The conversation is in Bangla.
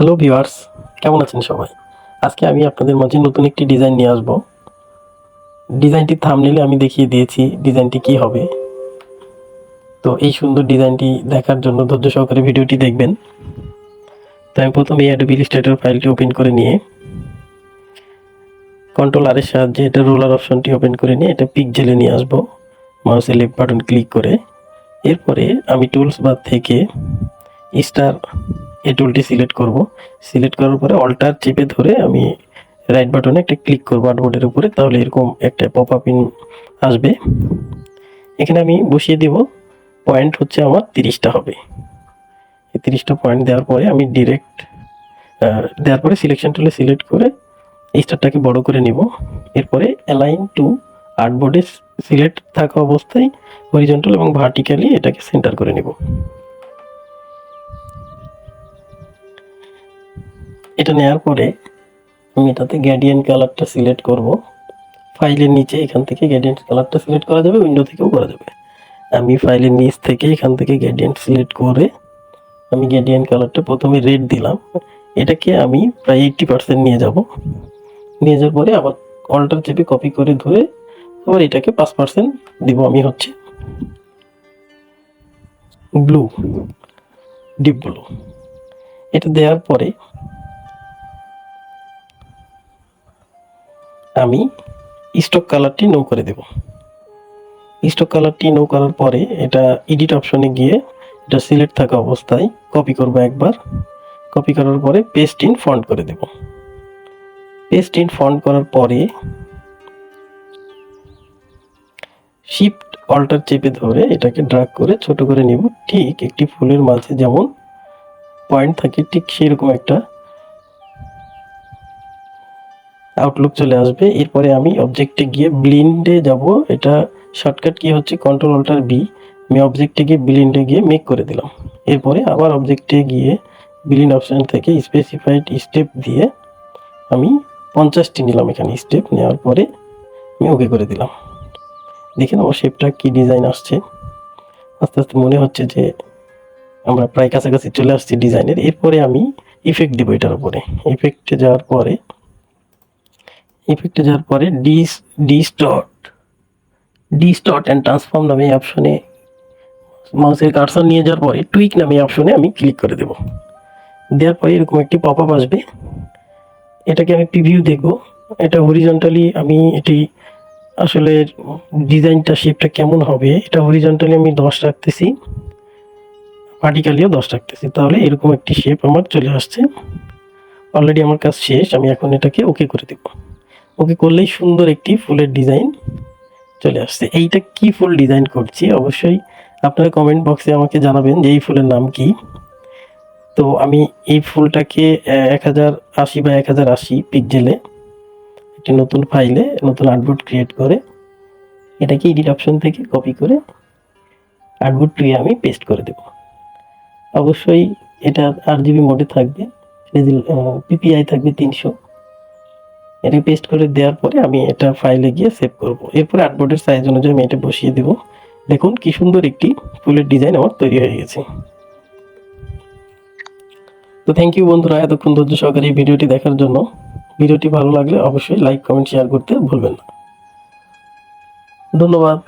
হ্যালো ভিউয়ার্স, কেমন আছেন সবাই? আজকে আমি আপনাদের মাঝে নতুন একটি ডিজাইন নিয়ে আসব। ডিজাইনটি থাম্বনেইলে আমি দেখিয়ে দিয়েছি ডিজাইনটি কি হবে। তো এই সুন্দর ডিজাইনটি দেখার জন্য ধৈর্য সহকারে ভিডিওটি দেখবেন। তো আমি প্রথমে অ্যাডোবি ইলাস্ট্রেটর ফাইলটি ওপেন করে নিয়ে কন্ট্রোল আর এর সাহায্যে এটা রোলার অপশনটি ওপেন করে নিয়ে এটা পিক্সেলে নিয়ে আসব মাউসের লেফট বাটন ক্লিক করে। এরপরে আমি টুলস বার থেকে স্টার এই টুলটি সিলেক্ট করব। সিলেক্ট করার পরে অল্টার চেপে ধরে আমি রাইট বাটনে একটা ক্লিক করব আর্টবোর্ডের উপরে, তাহলে এরকম একটা পপ আপ ইন আসবে। এখানে আমি বসিয়ে দেব পয়েন্ট হচ্ছে আমার 30টা হবে। এই 30টা পয়েন্ট দেওয়ার পরে আমি ডিরেক্ট দেওয়ার পরে সিলেকশন টুলে সিলেক্ট করে স্টারটাকে বড় করে নিব। এরপরে অ্যালাইন টু আর্টবোর্ডে সিলেক্ট থাকা অবস্থায় হরিজন্টাল এবং ভার্টিক্যালি এটাকে সেন্টার করে নিব। এটা নেওয়ার পরে আমি এটাতে গ্রেডিয়েন্ট কালারটা সিলেক্ট করব। ফাইলের নিচে এখান থেকে গ্রেডিয়েন্ট কালারটা সিলেক্ট করা যাবে, উইন্ডো থেকেও করা যাবে। আমি ফাইলের নিচ থেকে এখান থেকে গ্রেডিয়েন্ট সিলেক্ট করে আমি গ্রেডিয়েন্ট কালারটা প্রথমে রেড দিলাম। এটাকে আমি প্রায় 80% নিয়ে যাব। নিয়ে যাওয়ার পরে আবার অল্টার চেপে কপি করে ধরে আবার এটাকে 5% দিব। আমি হচ্ছে ব্লু, ডিপ ব্লু। এটা দেওয়ার পরে আমি স্টক কালারটি নো করে দেব। স্টক কালারটি নো করার পরে এটা এডিট অপশনে গিয়ে এটা সিলেক্ট থাকা অবস্থায় কপি করব একবার। কপি করার পরে পেস্ট ইন ফন্ট করে দেব। পেস্ট ইন ফন্ট করার পরে শিফট অল্টার চেপে ধরে এটাকে ড্র্যাগ করে ছোট করে নিব। ঠিক একটি ফুলের মাঝে যেমন পয়েন্ট থাকে ঠিক সেরকম একটা আউটলুক চলে আসবে। এরপরে আমি অবজেক্টে গিয়ে ব্লিন্ডে যাব। এটা শর্টকাট কি হচ্ছে কন্ট্রোল অল্টার বি। আমি অবজেক্টে গিয়ে ব্লিন্ডে গিয়ে মেক করে দিলাম। এরপরে আবার অবজেক্টে গিয়ে ব্লিন্ড অপশন থেকে স্পেসিফাইড স্টেপ দিয়ে আমি 50টি নিলাম। এখানে স্টেপ নেওয়ার পরে আমি ওকে করে দিলাম। দেখেন আমার শেপটা কি ডিজাইন আসছে। আস্তে আস্তে মনে হচ্ছে যে আমরা প্রায় কাছাকাছি চলে আসছি ডিজাইনের। এরপরে আমি ইফেক্ট দিব এটার উপরে। ইফেক্টে যাওয়ার পরে ডিস্টর্ট অ্যান্ড ট্রান্সফর্ম নামে এই অপশনে মাউসের কার্সর নিয়ে যাওয়ার পরে টুইক নামে অপশনে আমি ক্লিক করে দেব। দেওয়ার পরে এরকম একটি পপ আপ আসবে। এটাকে আমি প্রিভিউ দেখব। এটা হরিজন্টালি আমি এটি আসলে ডিজাইনটা শেপটা কেমন হবে এটা হরিজন্টালি আমি 10 রাখতেছি, ভার্টিক্যালিও 10 রাখতেছি। তাহলে এরকম একটি শেপ আমার চলে আসছে। অলরেডি আমার কাজ শেষ। আমি এখন এটাকে ওকে করে দেব। ওকে করলেই সুন্দর একটি ফুলের ডিজাইন চলে আসছে। এইটা কি ফুল ডিজাইন করছি অবশ্যই আপনারা কমেন্ট বক্সে আমাকে জানাবেন যে এই ফুলের নাম কি। তো আমি এই ফুলটাকে 1080 বা 1080 পিক্সেলে একটি নতুন ফাইলে নতুন আর্টবোর্ড ক্রিয়েট করে এটাকে এডিট অপশন থেকে কপি করে আর্টবোর্ড টুয়ে আমি পেস্ট করে দেব। অবশ্যই এটা RGB মোডে থাকবে, PPI থাকবে 300। এটা পেস্ট করে দেওয়ার পরে আমি এটা ফাইলে গিয়ে সেভ করব। এরপরে আর্টবোর্ডের সাইজ অনুযায়ী আমি এটা বসিয়ে দেব। দেখুন কি সুন্দর একটি ফুলের ডিজাইন আমার তৈরি হয়ে গেছে। তো থ্যাংক ইউ বন্ধুরা এতক্ষণ ধৈর্য সহকারে এই ভিডিওটি দেখার জন্য। ভিডিওটি ভালো লাগলে অবশ্যই লাইক কমেন্ট শেয়ার করতে ভুলবেন না। ধন্যবাদ।